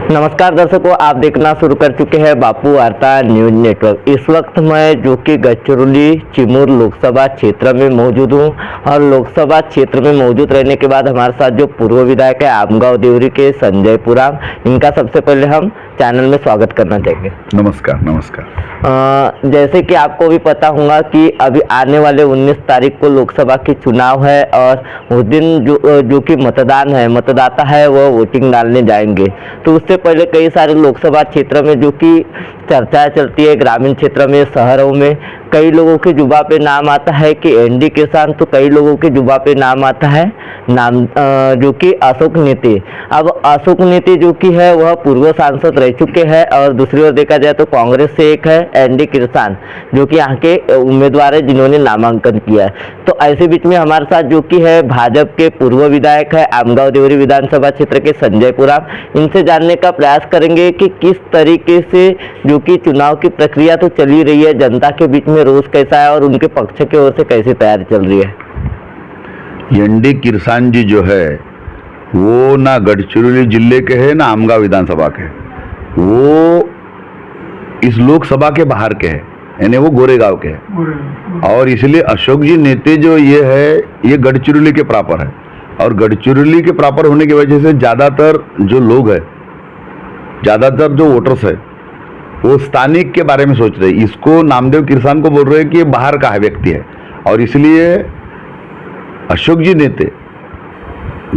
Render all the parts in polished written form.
नमस्कार दर्शकों, आप देखना शुरू कर चुके हैं बापू वार्ता न्यूज नेटवर्क। इस वक्त मैं जो कि गढ़चिरौली चिमूर लोकसभा क्षेत्र में मौजूद हूं और लोकसभा क्षेत्र में मौजूद रहने के बाद हमारे साथ जो पूर्व विधायक है आमगांव देवरी के संजय पुराम, इनका सबसे पहले हम चैनल में स्वागत करना चाहेंगे। नमस्कार नमस्कार। जैसे कि आपको भी पता होगा कि अभी आने वाले 19 तारीख को लोकसभा की चुनाव है और उस दिन जो कि मतदान है, मतदाता है वह वोटिंग डालने जाएंगे। तो उससे पहले कई सारे लोकसभा क्षेत्र में जो कि चर्चाएं चलती है, ग्रामीण क्षेत्र में, शहरों में कई लोगों के जुबा पे नाम आता है कि एनडी किसान, तो कई लोगों के जुबा पे नाम आता है जो कि अशोक नेते। अब अशोक नेते जो कि है वह पूर्व सांसद रह चुके हैं और दूसरी ओर देखा जाए तो कांग्रेस से एक है एनडी किसान जो कि यहाँ के उम्मीदवार है जिन्होंने नामांकन किया है। तो ऐसे बीच में हमारे साथ जो कि है भाजपा के पूर्व विधायक है आमगांव देवरी विधानसभा क्षेत्र के संजय पुराम, इनसे जानने का प्रयास करेंगे कि किस तरीके से जो कि चुनाव की प्रक्रिया तो चली रही है, जनता के बीच में रोष कैसा है और उनके पक्ष की ओर से कैसी तैयारी चल रही है। एनडी किसान जी जो है वो ना गढ़चिरौली जिले के हैं ना आमगांव विधानसभा के, वो इस लोकसभा के बाहर के हैं, यानी वो गोरेगांव के हैं। और इसलिए अशोक जी नेते जो ये है ये गढ़चिरौली के प्रॉपर है और गढ़चिरौली के प्रॉपर होने की वजह से ज़्यादातर जो लोग हैं, ज़्यादातर जो वोटर्स है वो स्थानिक के बारे में सोच रहे हैं। इसको नामदेव किसान को बोल रहे हैं कि ये बाहर का व्यक्ति है और इसलिए अशोक जी नेते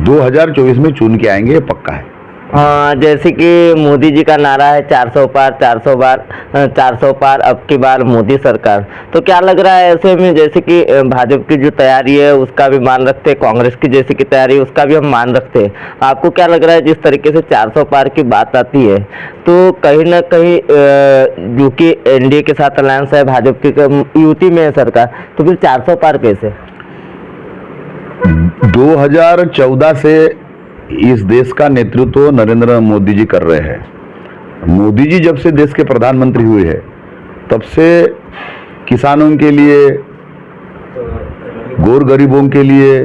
2024 में चुन के आएंगे, ये पक्का है। जैसे कि मोदी जी का नारा है 400 पार 400 पार अब की बार मोदी सरकार, तो क्या लग रहा है ऐसे में, जैसे कि भाजपा की जो तैयारी है उसका भी मान रखते हैं, कांग्रेस की जैसे की तैयारी है उसका भी हम मान रखते हैं, आपको क्या लग रहा है जिस तरीके से 400 पार की बात आती है तो कहीं ना कहीं जो कि एनडीए के साथ अलायंस है, भाजपा की यूटी में है सरकार, तो फिर 400 पार कैसे? 2014 से इस देश का नेतृत्व नरेंद्र मोदी जी कर रहे हैं। मोदी जी जब से देश के प्रधानमंत्री हुए हैं तब से किसानों के लिए, गौर गरीबों के लिए,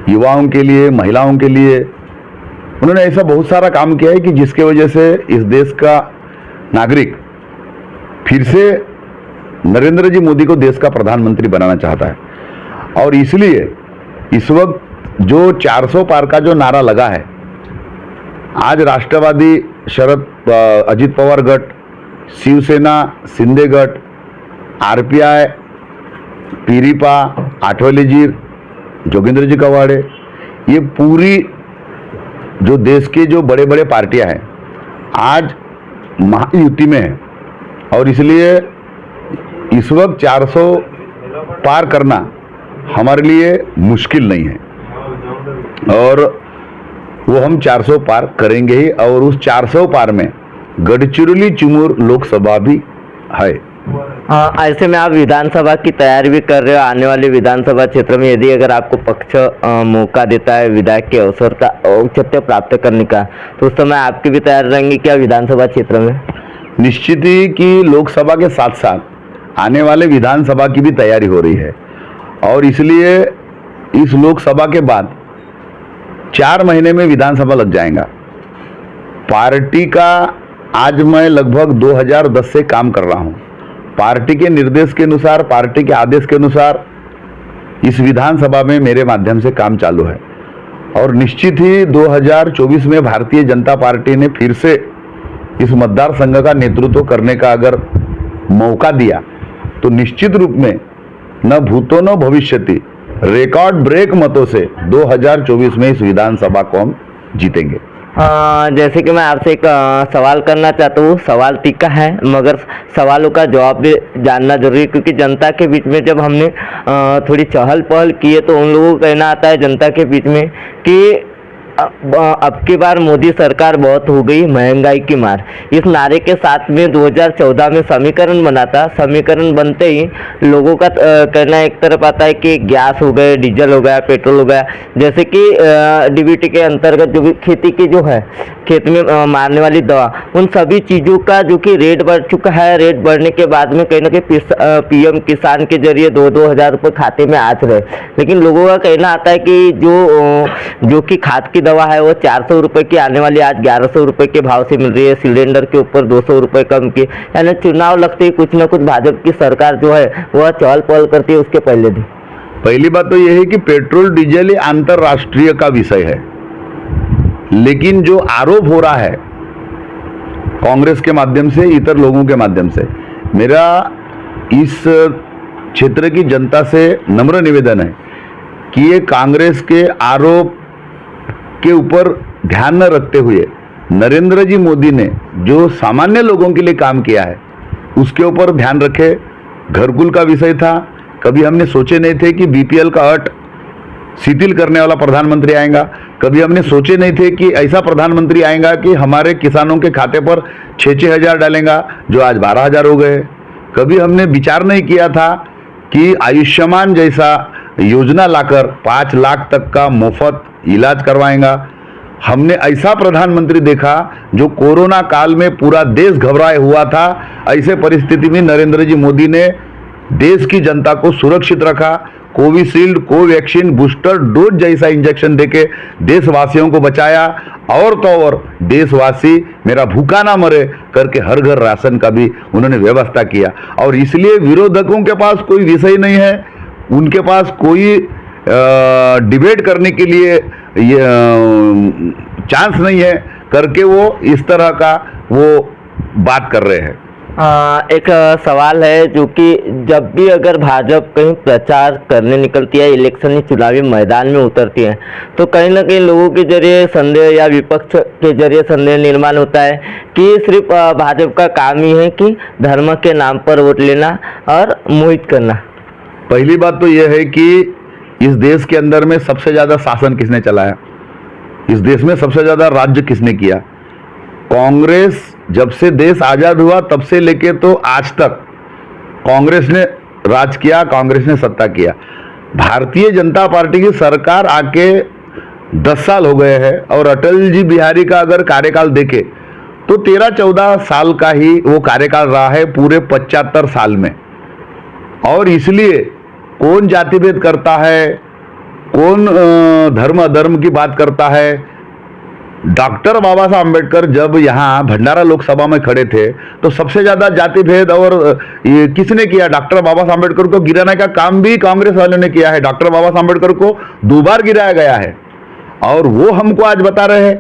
युवाओं के लिए, महिलाओं के लिए उन्होंने ऐसा बहुत सारा काम किया है कि जिसके वजह से इस देश का नागरिक फिर से नरेंद्र जी मोदी को देश का प्रधानमंत्री बनाना चाहता है। और इसलिए इस वक्त जो 400 पार का जो नारा लगा है, आज राष्ट्रवादी अजित पवार गट, शिवसेना शिंदे गट, आरपीआई, पीरीपा, आठवले जी, जोगेंद्र जी कवाड़े, ये पूरी जो देश के जो बड़े बड़े पार्टियां हैं आज महायुति में है और इसलिए इस वक्त 400 पार करना हमारे लिए मुश्किल नहीं है और वो हम 400 पार करेंगे ही। और उस 400 पार में गढ़चिरौली चिमूर लोकसभा भी है। ऐसे में आप विधानसभा की तैयारी भी कर रहे हो, आने वाले विधानसभा क्षेत्र में यदि अगर आपको पक्ष मौका देता है विधायक के अवसर का औचित्य प्राप्त करने का, तो उस समय आपकी भी तैयारी रहेंगी क्या विधानसभा क्षेत्र में? निश्चित ही कि लोकसभा के साथ साथ आने वाले विधानसभा की भी तैयारी हो रही है और इसलिए इस लोकसभा के बाद 4 महीने में विधानसभा लग जाएगा। पार्टी का आज मैं लगभग 2010 से काम कर रहा हूं। पार्टी के निर्देश के अनुसार, पार्टी के आदेश के अनुसार इस विधानसभा में मेरे माध्यम से काम चालू है और निश्चित ही 2024 में भारतीय जनता पार्टी ने फिर से इस मतदार संघ का नेतृत्व करने का अगर मौका दिया तो निश्चित रूप में न भूतो न भविष्यति रिकॉर्ड ब्रेक मतों से 2024 में इस विधानसभा को हम जीतेंगे। जैसे कि मैं आपसे एक सवाल करना चाहता हूँ, सवाल तीखा है मगर सवालों का जवाब भी जानना जरूरी है, क्योंकि जनता के बीच में जब हमने थोड़ी चहल पहल की है तो उन लोगों को कहना आता है जनता के बीच में कि अब की बार मोदी सरकार बहुत हो गई, महंगाई की मार। इस नारे के साथ में 2014 में समीकरण बना था, समीकरण बनते ही लोगों का कहना एक तरफ आता है कि गैस हो गए, डीजल हो गया, पेट्रोल हो गया, जैसे कि डीबीटी के अंतर्गत जो भी खेती की जो है, खेत में मारने वाली दवा, उन सभी चीज़ों का जो कि रेट बढ़ चुका है। रेट बढ़ने के बाद में कहीं ना कहीं पीएम किसान के जरिए 2-2 हज़ार रुपये खाते में आ रहे, लेकिन लोगों का कहना आता है कि जो कि खाद की दवा है वो 400 रुपये की आने वाली आज 1100 रुपये के भाव से मिल रही है, सिलेंडर के ऊपर 200 रुपये कम की। यानी चुनाव लगते ही कुछ न कुछ भाजपा की सरकार जो है वह चहल पहल करती है उसके पहले भी। पहली बात तो यह है कि पेट्रोल डीजल ये अंतर्राष्ट्रीय का विषय है, लेकिन जो आरोप हो रहा है कांग्रेस के माध्यम से, इतर लोगों के माध्यम से, मेरा इस क्षेत्र की जनता से नम्र निवेदन है कि ये कांग्रेस के आरोप के ऊपर ध्यान न रखते हुए नरेंद्र जी मोदी ने जो सामान्य लोगों के लिए काम किया है उसके ऊपर ध्यान रखे। घरकुल का विषय था, कभी हमने सोचे नहीं थे कि बीपीएल का अट शिथिल करने वाला प्रधानमंत्री आएगा, कभी हमने सोचे नहीं थे कि ऐसा प्रधानमंत्री आएगा कि हमारे किसानों के खाते पर 6-6 हज़ार डालेगा जो आज 12,000 हो गए। कभी हमने विचार नहीं किया था कि आयुष्मान जैसा योजना लाकर 5 लाख तक का मुफ्त इलाज करवाएगा। हमने ऐसा प्रधानमंत्री देखा जो कोरोना काल में पूरा देश घबराए हुआ था, ऐसे परिस्थिति में नरेंद्र जी मोदी ने देश की जनता को सुरक्षित रखा। कोविशील्ड, कोवैक्सीन, बूस्टर डोज जैसा इंजेक्शन देके देशवासियों को बचाया, और तो और देशवासी मेरा भूखा ना मरे करके हर घर राशन का भी उन्होंने व्यवस्था किया। और इसलिए विरोधकों के पास कोई विषय नहीं है, उनके पास कोई डिबेट करने के लिए चांस नहीं है करके वो इस तरह का वो बात कर रहे हैं। एक सवाल है जो कि जब भी अगर भाजपा कहीं प्रचार करने निकलती है, इलेक्शन चुनावी मैदान में उतरती है, तो कहीं ना कहीं लोगों के जरिए संदेह या विपक्ष के जरिए संदेह निर्माण होता है कि सिर्फ भाजपा का काम ही है कि धर्म के नाम पर वोट लेना और मोहित करना। पहली बात तो यह है कि इस देश के अंदर में सबसे ज़्यादा शासन किसने चलाया, इस देश में सबसे ज़्यादा राज्य किसने किया? कांग्रेस जब से देश आज़ाद हुआ तब से लेके तो आज तक कांग्रेस ने राज किया, कांग्रेस ने सत्ता किया। भारतीय जनता पार्टी की सरकार आके 10 साल हो गए हैं, और अटल जी बिहारी का अगर कार्यकाल देखे तो 13-14 साल का ही वो कार्यकाल रहा है पूरे 75 साल में। और इसलिए कौन जातिभेद करता है, कौन धर्म अधर्म की बात करता है? डॉक्टर बाबा साहब अम्बेडकर जब यहाँ भंडारा लोकसभा में खड़े थे तो सबसे ज्यादा जाति भेद और ये किसने किया? डॉक्टर बाबा साहब अम्बेडकर को गिराने का काम भी कांग्रेस वालों ने किया है। डॉक्टर बाबा साहब अम्बेडकर को 2 बार गिराया गया है, और वो हमको आज बता रहे हैं।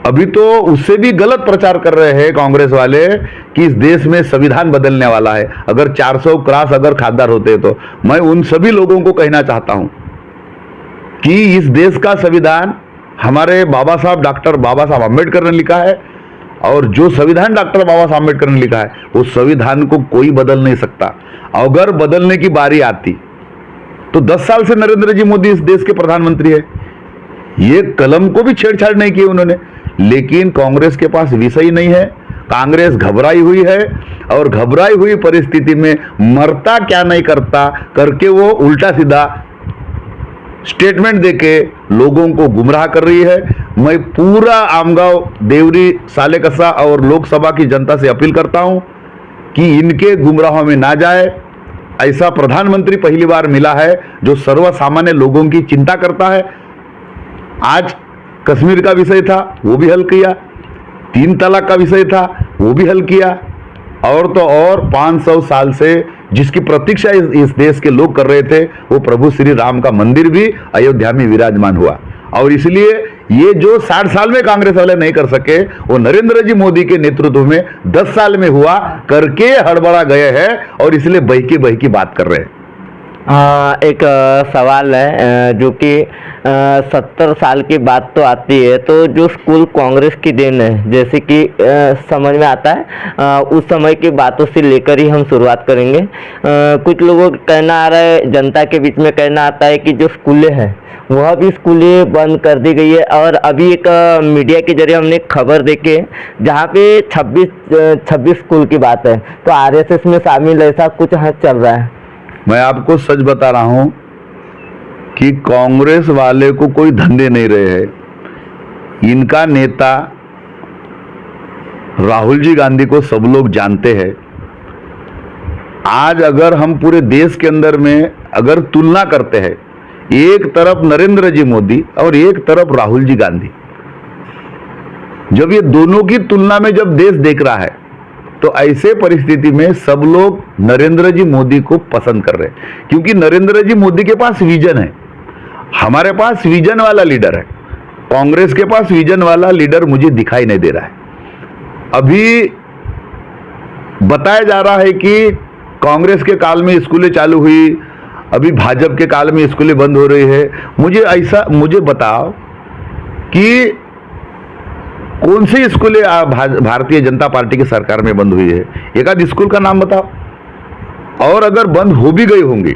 अभी तो उससे भी गलत प्रचार कर रहे हैं कांग्रेस वाले कि इस देश में संविधान बदलने वाला है। अगर 400 क्रॉस अगर खासदार होते तो मैं उन सभी लोगों को कहना चाहता हूं कि इस देश का संविधान हमारे बाबा साहब डॉक्टर बाबा साहब अम्बेडकर ने लिखा है, और जो संविधान डॉक्टर बाबा साहब अम्बेडकर ने लिखा है वो संविधान को कोई बदल नहीं सकता। अगर बदलने की बारी आती तो 10 साल से नरेंद्र जी मोदी इस देश के प्रधानमंत्री है, ये कलम को भी छेड़छाड़ नहीं की उन्होंने। लेकिन कांग्रेस के पास विषय नहीं है, कांग्रेस घबराई हुई है, और घबराई हुई परिस्थिति में मरता क्या नहीं करता करके वो उल्टा सीधा स्टेटमेंट देके लोगों को गुमराह कर रही है। मैं पूरा आमगांव, देवरी, सालेकसा और लोकसभा की जनता से अपील करता हूं कि इनके गुमराहों में ना जाए। ऐसा प्रधानमंत्री पहली बार मिला है जो सर्वसामान्य लोगों की चिंता करता है। आज कश्मीर का विषय था वो भी हल किया, 3 तलाक का विषय था वो भी हल किया, और तो और 500 साल से जिसकी प्रतीक्षा इस देश के लोग कर रहे थे वो प्रभु श्री राम का मंदिर भी अयोध्या में विराजमान हुआ। और इसलिए ये जो 60 साल में कांग्रेस वाले नहीं कर सके वो नरेंद्र जी मोदी के नेतृत्व में 10 साल में हुआ करके हड़बड़ा गए हैं, और इसलिए बहकी बात कर रहे हैं। एक सवाल है जो कि 70 साल की बात तो आती है, तो जो स्कूल कांग्रेस की देन है जैसे कि समझ में आता है, उस समय की बातों से लेकर ही हम शुरुआत करेंगे। कुछ लोगों का कहना आ रहा है, जनता के बीच में कहना आता है कि जो स्कूलें हैं वह भी स्कूलें बंद कर दी गई है। और अभी एक मीडिया के जरिए हमने एक खबर देखी जहाँ पे 26 स्कूल की बात है, तो आरएसएस में शामिल ऐसा कुछ चल रहा है। मैं आपको सच बता रहा हूं कि कांग्रेस वाले को कोई धंधे नहीं रहे हैं। इनका नेता राहुल जी गांधी को सब लोग जानते हैं। आज अगर हम पूरे देश के अंदर में अगर तुलना करते हैं एक तरफ नरेंद्र जी मोदी और एक तरफ राहुल जी गांधी। जब ये दोनों की तुलना में जब देश देख रहा है तो ऐसे परिस्थिति में सब लोग नरेंद्र जी मोदी को पसंद कर रहे हैं, क्योंकि नरेंद्र जी मोदी के पास विजन है। हमारे पास विजन वाला लीडर है, कांग्रेस के पास विजन वाला लीडर मुझे दिखाई नहीं दे रहा है। अभी बताया जा रहा है कि कांग्रेस के काल में स्कूलें चालू हुई, अभी भाजपा के काल में स्कूलें बंद हो रही है। मुझे बताओ कि कौन सी स्कूलें भारतीय जनता पार्टी की सरकार में बंद हुई है? एक आध स्कूल का नाम बताओ। और अगर बंद हो भी गई होंगी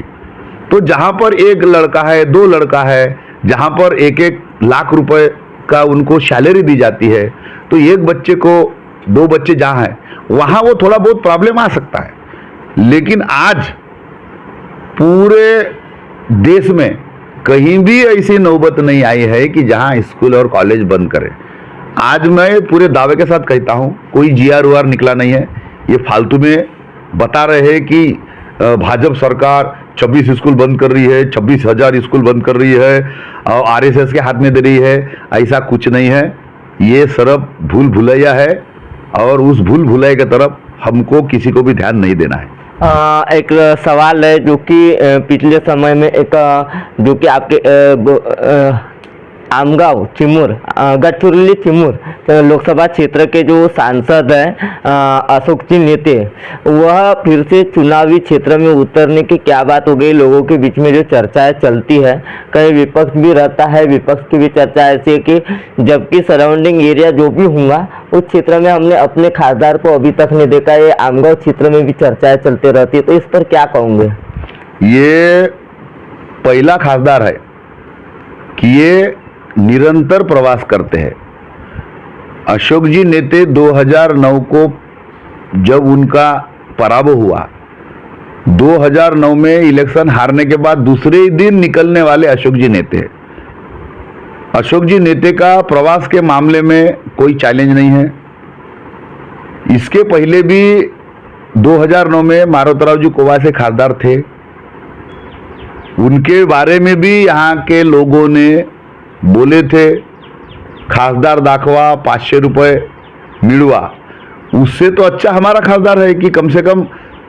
तो जहां पर एक लड़का है, दो लड़का है, जहां पर 1-1 लाख रुपए का उनको सैलरी दी जाती है, तो एक बच्चे को, 2 बच्चे जहां हैं वहां वो थोड़ा बहुत प्रॉब्लम आ सकता है। लेकिन आज पूरे देश में कहीं भी ऐसी नौबत नहीं आई है कि जहां स्कूल और कॉलेज बंद करें। आज मैं पूरे दावे के साथ कहता हूं, कोई GR निकला नहीं है। ये फालतू में बता रहे हैं कि भाजपा सरकार 26 स्कूल बंद कर रही है, 26,000 स्कूल बंद कर रही है और RSS के हाथ में दे रही है। ऐसा कुछ नहीं है, ये सिर्फ भूल भुलैया है और उस भूल भुलैया की तरफ हमको किसी को भी ध्यान नहीं देना है। एक सवाल है जो कि पिछले समय में जो कि आपके आमगांव चिमूर, गढ़चिरौली चिमूर लोकसभा क्षेत्र के जो सांसद हैं अशोक जी नेते, वह फिर से चुनावी क्षेत्र में उतरने की क्या बात हो गई? लोगों के बीच में जो चर्चाएं चलती है, कहीं विपक्ष भी रहता है, विपक्ष की भी चर्चा ऐसी है कि जबकि सराउंडिंग एरिया जो भी होगा उस क्षेत्र में हमने अपने खासदार को अभी तक नहीं देखा। ये आमगांव क्षेत्र में भी चर्चाएं चलती रहती है, तो इस पर क्या कहूँगे? ये पहला खासदार है कि ये निरंतर प्रवास करते हैं। अशोक जी नेते 2009 को जब उनका पराभव हुआ, 2009 में इलेक्शन हारने के बाद दूसरे ही दिन निकलने वाले अशोक जी नेते। अशोक जी नेते का प्रवास के मामले में कोई चैलेंज नहीं है। इसके पहले भी 2009 में मारोतराव जी कोवा से खासदार थे, उनके बारे में भी यहाँ के लोगों ने बोले थे खासदार दाखवा, 500 रुपये मिलवा। उससे तो अच्छा हमारा खासदार है कि कम से कम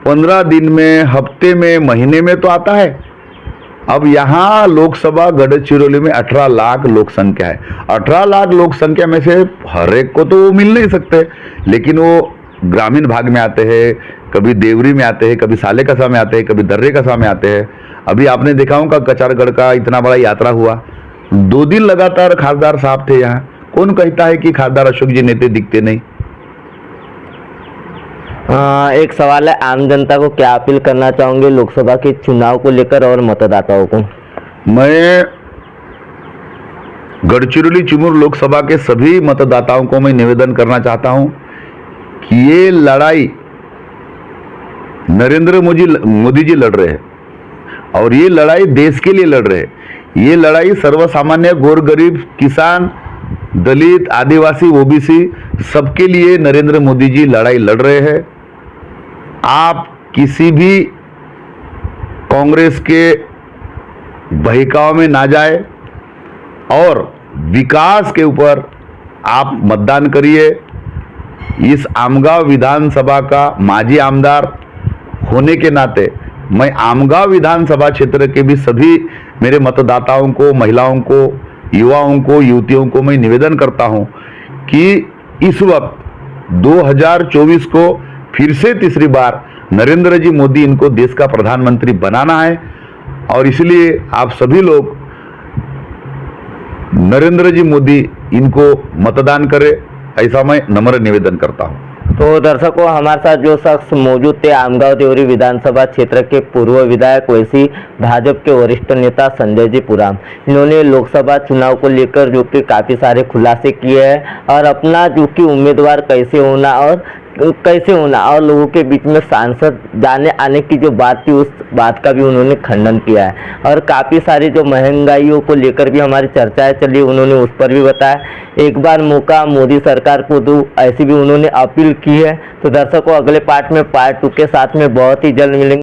15 दिन में, हफ्ते में, महीने में तो आता है। अब यहाँ लोकसभा गढ़चिरौली में 18 लाख लोक संख्या है। 18 लाख लोक संख्या में से हर एक को तो वो मिल नहीं सकते, लेकिन वो ग्रामीण भाग में आते हैं, कभी देवरी में आते हैं, कभी साले कसा में आते हैं, कभी दर्रे कसा में आते हैं। अभी आपने देखा होगा कचारगढ़ का इतना बड़ा यात्रा हुआ, 2 दिन लगातार खासदार साहब थे यहाँ। कौन कहता है कि खासदार अशोक जी नेते दिखते नहीं? एक सवाल है, आम जनता को क्या अपील करना चाहोगे लोकसभा के चुनाव को लेकर और मतदाताओं को? मैं गढ़चिरौली चिमूर लोकसभा के सभी मतदाताओं को मैं निवेदन करना चाहता हूं कि ये लड़ाई नरेंद्र मोदी जी लड़ रहे हैं और ये लड़ाई देश के लिए लड़ रहे हैं। ये लड़ाई सर्वसामान्य गौर गरीब, किसान, दलित, आदिवासी, OBC सबके लिए नरेंद्र मोदी जी लड़ाई लड़ रहे हैं। आप किसी भी कांग्रेस के बहकाव में ना जाए और विकास के ऊपर आप मतदान करिए। इस आमगांव विधानसभा का माजी आमदार होने के नाते मैं आमगांव विधानसभा क्षेत्र के भी सभी मेरे मतदाताओं को, महिलाओं को, युवाओं को, युवतियों को मैं निवेदन करता हूं कि इस वक्त 2024 को फिर से तीसरी बार नरेंद्र जी मोदी इनको देश का प्रधानमंत्री बनाना है और इसलिए आप सभी लोग नरेंद्र जी मोदी इनको मतदान करें, ऐसा मैं नम्र निवेदन करता हूं। तो दर्शकों, हमारे साथ जो शख्स मौजूद थे आमगांव देवरी विधानसभा क्षेत्र के पूर्व विधायक वैसी भाजपा के वरिष्ठ नेता संजय जी पुराम, इन्होंने लोकसभा चुनाव को लेकर जो कि काफ़ी सारे खुलासे किए हैं और अपना जो कि उम्मीदवार कैसे होना और लोगों के बीच में सांसद जाने आने की जो बात थी उस बात का भी उन्होंने खंडन किया है और काफ़ी सारी जो महंगाइयों को लेकर भी हमारी चर्चाएं चली, उन्होंने उस पर भी बताया। एक बार मौका मोदी सरकार को दो, ऐसी भी उन्होंने अपील की है। तो दर्शकों, अगले पार्ट में पार्ट 2 के साथ में बहुत ही जल्द मिलेंगे।